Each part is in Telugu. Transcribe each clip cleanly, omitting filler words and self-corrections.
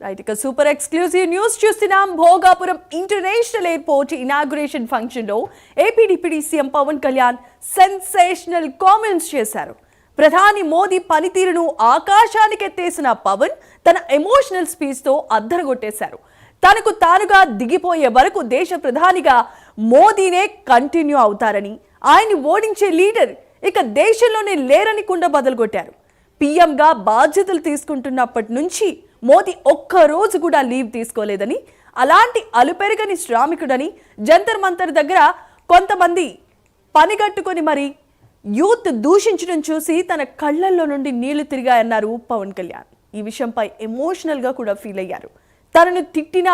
రైట్, ఇక సూపర్ ఎక్స్క్లూజివ్ న్యూస్ చూస్తున్నాం. Bhogapuram international airport inauguration function లో AP deputy CM Pawan Kalyan sensational comments చేశారు. ప్రధాని మోదీ పనితీరును ఆకాశానికి ఎత్తేసిన పవన్ తన ఎమోషనల్ స్పీచ్ తో అద్దరగొట్టేశారు. తనకు తానుగా దిగిపోయే వరకు దేశ ప్రధానిగా మోదీనే కంటిన్యూ అవుతారని, ఆయన్ని ఓడించే లీడర్ ఇక దేశంలోనే లేరని కుండ బదలుగొట్టారు. పీఎంగా బాధ్యతలు తీసుకుంటున్నప్పటి నుంచి మోదీ ఒక్కరోజు కూడా లీవ్ తీసుకోలేదని, అలాంటి అలుపెరగని శ్రామికుడని జంతర్ మంతర్ దగ్గర కొంతమంది పనిగట్టుకొని మరి యూత్ దూషించడం చూసి తన కళ్ళల్లో నుండి నీళ్లు తిరిగాయన్నారు పవన్ కళ్యాణ్. ఈ విషయంపై ఎమోషనల్గా కూడా ఫీల్ అయ్యారు. తనను తిట్టిన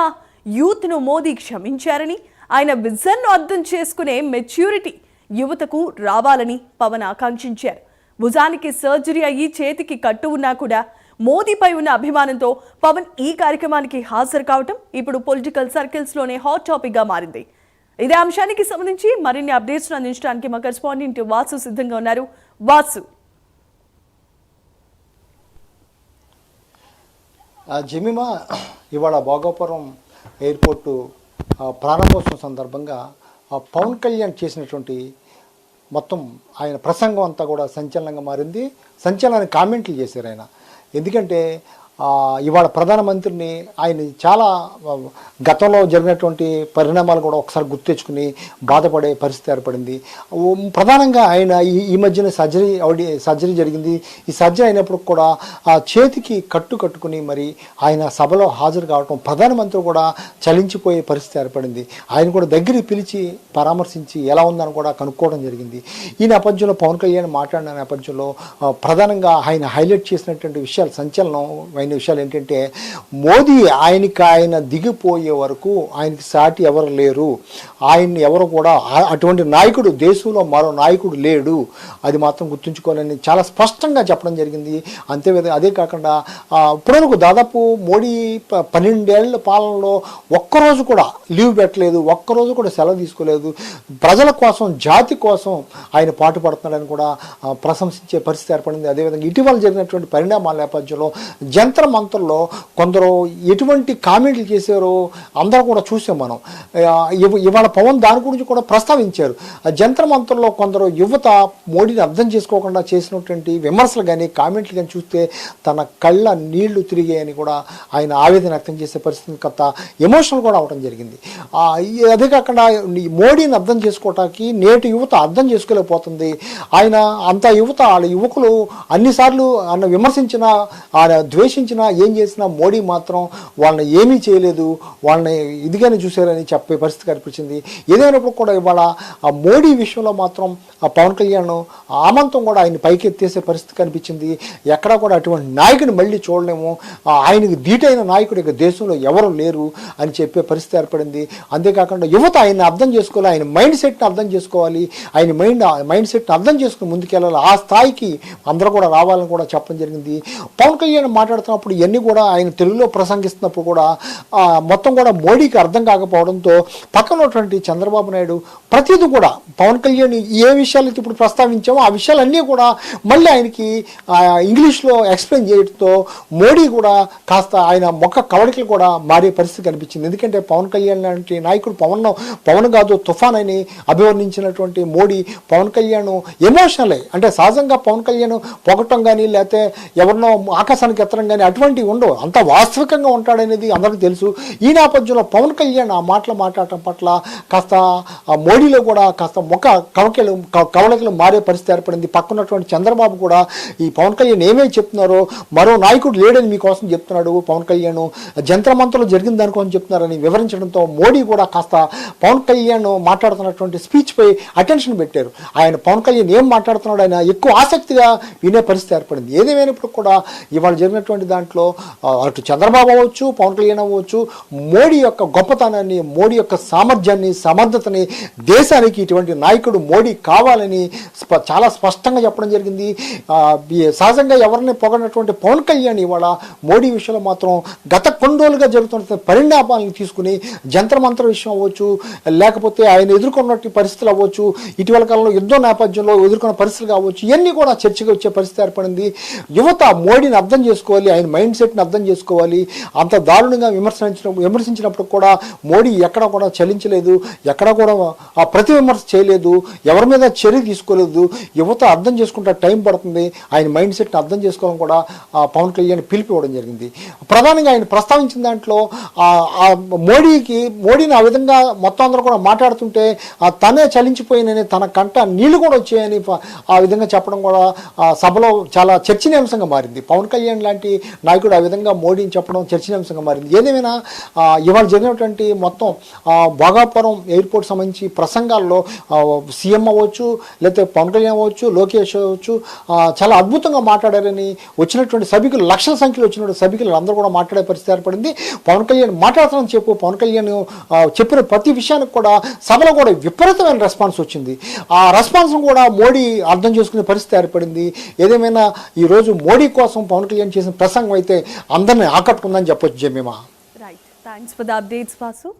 యూత్ను మోదీ క్షమించారని, ఆయన విజన్ను అర్థం చేసుకునే మెచ్యూరిటీ యువతకు రావాలని పవన్ ఆకాంక్షించారు. భుజానికి సర్జరీ అయ్యి చేతికి కట్టు ఉన్నా కూడా మోదీపై ఉన్న అభిమానంతో పవన్ ఈ కార్యక్రమానికి హాజరు కావటం ఇప్పుడు పొలిటికల్ సర్కిల్స్లోనే హాట్ టాపిక్గా మారింది. ఇదే అంశానికి సంబంధించి మరిన్ని అప్డేట్స్ అందించడానికి మా కరెస్పాండెంట్ వాసు సిద్ధంగా ఉన్నారు. వాసు, జమీమా, ఇవాళ భోగాపురం ఎయిర్పోర్టు ప్రారంభోత్సవం సందర్భంగా పవన్ కళ్యాణ్ చేసినటువంటి మొత్తం ఆయన ప్రసంగం అంతా కూడా సంచలనంగా మారింది. సంచలన కామెంట్లు చేశారు ఆయన. ఎందుకంటే ఇవాళ ప్రధానమంత్రిని ఆయన చాలా గతంలో జరిగినటువంటి పరిణామాలు కూడా ఒకసారి గుర్తెచ్చుకుని బాధపడే పరిస్థితి ఏర్పడింది. ప్రధానంగా ఆయన ఈ మధ్యన సర్జరీ జరిగింది. ఈ సర్జరీ అయినప్పుడు కూడా ఆ చేతికి కట్టుకుని మరి ఆయన సభలో హాజరు కావటం ప్రధానమంత్రి కూడా చలించిపోయే పరిస్థితి ఏర్పడింది. ఆయన కూడా దగ్గరికి పిలిచి పరామర్శించి ఎలా ఉందని కూడా కనుక్కోవడం జరిగింది. ఈ నేపథ్యంలో పవన్ కళ్యాణ్ మాట్లాడిన నేపథ్యంలో ప్రధానంగా ఆయన హైలైట్ చేసినటువంటి విషయాలు, సంచలనం విషయాలు ఏంటంటే, మోదీ ఆయన దిగిపోయే వరకు ఆయనకి సాటి ఎవరు లేరు, ఆయన్ని ఎవరు కూడా అటువంటి నాయకుడు దేశంలో మరో నాయకుడు లేడు, అది మాత్రం గుర్తుంచుకోవాలని చాలా స్పష్టంగా చెప్పడం జరిగింది. అదే కాకుండా ఇప్పటివరకు దాదాపు మోడీ 12 ఏళ్ల పాలనలో ఒక్కరోజు కూడా లీవ్ పెట్టలేదు, ఒక్కరోజు కూడా సెలవు తీసుకోలేదు. ప్రజల కోసం, జాతి కోసం ఆయన పాటుపడుతున్నాడని కూడా ప్రశంసించే పరిస్థితి ఏర్పడింది. అదేవిధంగా ఇటీవల జరిగినటువంటి పరిణామాల నేపథ్యంలో జంతర్ మంతర్లో కొందరు ఎటువంటి కామెంట్లు చేశారో అందరూ కూడా చూసాం మనం. ఇవాళ పవన్ దాని గురించి కూడా ప్రస్తావించారు. జంతర్ మంతర్లో కొందరు యువత మోడీని అర్థం చేసుకోకుండా చేసినటువంటి విమర్శలు కానీ కామెంట్లు కానీ చూస్తే తన కళ్ళ నీళ్లు తిరిగాయని కూడా ఆయన ఆవేదన వ్యక్తం చేసే పరిస్థితి, కొత్త ఎమోషనల్ కూడా అవడం జరిగింది. అదే కాకుండా మోడీని అర్థం చేసుకోవటానికి నేటి యువత అర్థం చేసుకోలేకపోతుంది. ఆయన అంత యువత, వాళ్ళ యువకులు అన్నిసార్లు ఆయన విమర్శించినా, ఆయన ద్వేషించినా, ఏం చేసినా మోడీ మాత్రం వాళ్ళని ఏమీ చేయలేదు, వాళ్ళని ఇదిగానే చూశారని చెప్పే పరిస్థితి కనిపించింది. ఏదైనప్పుడు కూడా ఇవాళ ఆ మోడీ విషయంలో మాత్రం ఆ పవన్ కళ్యాణ్ ఆమంతం కూడా ఆయన పైకి ఎత్తేసే పరిస్థితి కనిపించింది. ఎక్కడా కూడా అటువంటి నాయకుడిని మళ్ళీ చూడలేము, ఆయనకి ధీటైన నాయకుడు ఇక దేశంలో ఎవరు లేరు అని చెప్పే పరిస్థితి ఏర్పడింది. అంతేకాకుండా యువత ఆయన్ని అర్థం చేసుకోవాలి, ఆయన మైండ్ సెట్ని అర్థం చేసుకోవాలి, ఆయన మైండ్ సెట్ని అర్థం చేసుకుని ముందుకెళ్ళాలి, ఆ స్థాయికి అందరూ కూడా రావాలని కూడా చెప్పడం జరిగింది. పవన్ కళ్యాణ్ మాట్లాడుతున్నప్పుడు ఇవన్నీ కూడా ఆయన తెలుగులో ప్రసంగిస్తున్నప్పుడు కూడా మొత్తం కూడా మోడీకి అర్థం కాకపోవడంతో పక్కన ఉన్నటువంటి చంద్రబాబు నాయుడు ప్రతిదీ కూడా పవన్ కళ్యాణ్ ఏ విషయాలు ఇప్పుడు ప్రస్తావించామో ఆ విషయాలన్నీ కూడా మళ్ళీ ఆయనకి ఇంగ్లీష్లో ఎక్స్ప్లెయిన్ చేయడంతో మోడీ కూడా కాస్త ఆయన మొక్క కవడికలు కూడా మారే పరిస్థితి కనిపించింది. ఎందుకంటే పవన్ కళ్యాణ్ లాంటి నాయకుడు పవన్ కాదు తుఫాన్ అని అభివర్ణించినటువంటి మోడీ పవన్ కళ్యాణ్ ఎమోషనలే, అంటే సహజంగా పవన్ కళ్యాణ్ పొగటం కానీ లేకపోతే ఎవరినో ఆకాశానికి ఎత్తడం కానీ అటువంటివి ఉండవు, అంత వాస్తవికంగా ఉంటాడనేది అందరికీ తెలుసు. ఈ నేపథ్యంలో పవన్ కళ్యాణ్ ఆ మాటలు మాట్లాడటం పట్ల కాస్త మోడీలో కూడా కాస్త మొక్క కవళికలు మారే పరిస్థితి ఏర్పడింది. పక్కనటువంటి చంద్రబాబు కూడా ఈ పవన్ కళ్యాణ్ ఏమేమి చెప్తున్నారో, మరో నాయకుడు లేడని మీకోసం చెప్తున్నాడు పవన్ కళ్యాణ్, జంతర్ మంతర్లో జరిగిన దానికోసం చెప్తున్నారని వివరించడంతో మోడీ కూడా కాస్త పవన్ కళ్యాణ్ మాట్లాడుతున్నటువంటి స్పీచ్పై అటెన్షన్ పెట్టారు. ఆయన పవన్ కళ్యాణ్ ఏం మాట్లాడుతున్నాడు ఆయన ఎక్కువ ఆసక్తిగా వినే పరిస్థితి ఏర్పడింది. ఏదేమైనప్పుడు కూడా ఇవాళ జరిగినటువంటి దాంట్లో అటు చంద్రబాబు అవ్వచ్చు, పవన్ కళ్యాణ్ అవ్వచ్చు, మోడీ యొక్క గొప్పతనాన్ని, మోడీ యొక్క సామర్థ్యాన్ని, సమర్థతని, దేశానికి ఇటువంటి నాయకుడు మోడీ కావాలని చాలా స్పష్టంగా చెప్పడం జరిగింది. సహజంగా ఎవరిని పొగడినటువంటి పవన్ కళ్యాణ్ ఇవాళ మోడీ విషయంలో మాత్రం గత కొన్ని రోజులుగా జరుగుతున్న పరిణామాలను తీసుకుని జంతర్ మంతర్ విషయం అవ్వచ్చు, లేకపోతే ఆయన ఎదుర్కొన్నటువంటి పరిస్థితులు అవ్వచ్చు, ఇటీవల కాలంలో యుద్ధం నేపథ్యంలో ఎదుర్కొన్న పరిస్థితులు కావచ్చు, ఇవన్నీ కూడా చర్చగా వచ్చే పరిస్థితి ఏర్పడింది. యువత మోడీని అర్థం చేసుకోవాలి, ఆయన మైండ్ సెట్ని అర్థం చేసుకోవాలి. అంత దారుణంగా విమర్శించినప్పుడు కూడా మోడీ ఎక్కడ కూడా చలించలేదు, ఎక్కడ కూడా ఆ ప్రతి విమర్శ చేయలేదు, ఎవరి మీద చర్య తీసుకోలేదు. యువత అర్థం చేసుకుంటే టైం పడుతుంది, ఆయన మైండ్ సెట్ని అర్థం చేసుకోవడం కూడా పవన్ కళ్యాణ్ పిలిపివ్వడం జరిగింది. ప్రధానంగా ఆయన ప్రస్తావించిన దాంట్లో మోడీని ఆ విధంగా మొత్తం అందరూ కూడా మాట్లాడుతుంటే తనే చలించిపోయినని, తన కంట నీళ్లు కూడా వచ్చాయని ఆ విధంగా చెప్పడం కూడా సభలో చాలా చర్చనీయాంశంగా మారింది. పవన్ కళ్యాణ్ లాంటి నాయకుడు ఆ విధంగా మోడీని చెప్పడం చర్చనీయాంశంగా మారింది. ఏదేమైనా ఇవాళ జరిగినటువంటి మొత్తం భోగాపురం ఎయిర్పోర్ట్ సంబంధించి ప్రసంగాల్లో సీఎం అవ్వచ్చు, లేకపోతే పవన్ కళ్యాణ్ అవ్వచ్చు, లోకేష్ అవ్వచ్చు, చాలా అద్భుతంగా మాట్లాడారని వచ్చినటువంటి సభికులు, లక్షల సంఖ్యలో వచ్చినటువంటి సభికులు అందరూ కూడా మాట్లాడే పరిస్థితి ఏర్పడింది. పవన్ కళ్యాణ్ మాట్లాడుతానని చెప్పు, పవన్ కళ్యాణ్ చెప్పిన ప్రతి విషయానికి కూడా సభలో కూడా విపరీతమైన రెస్పాన్స్ వచ్చింది. ఆ రెస్పాన్స్ను కూడా మోడీ అర్థం చేసుకునే పరిస్థితి ఏర్పడింది. ఏదేమైనా ఈరోజు మోడీ కోసం పవన్ కళ్యాణ్ చేసిన ప్రసంగం అయితే అందరినీ ఆకట్టుకుందని చెప్పొచ్చు Jemimah. Right, thanks for the updates Vasu.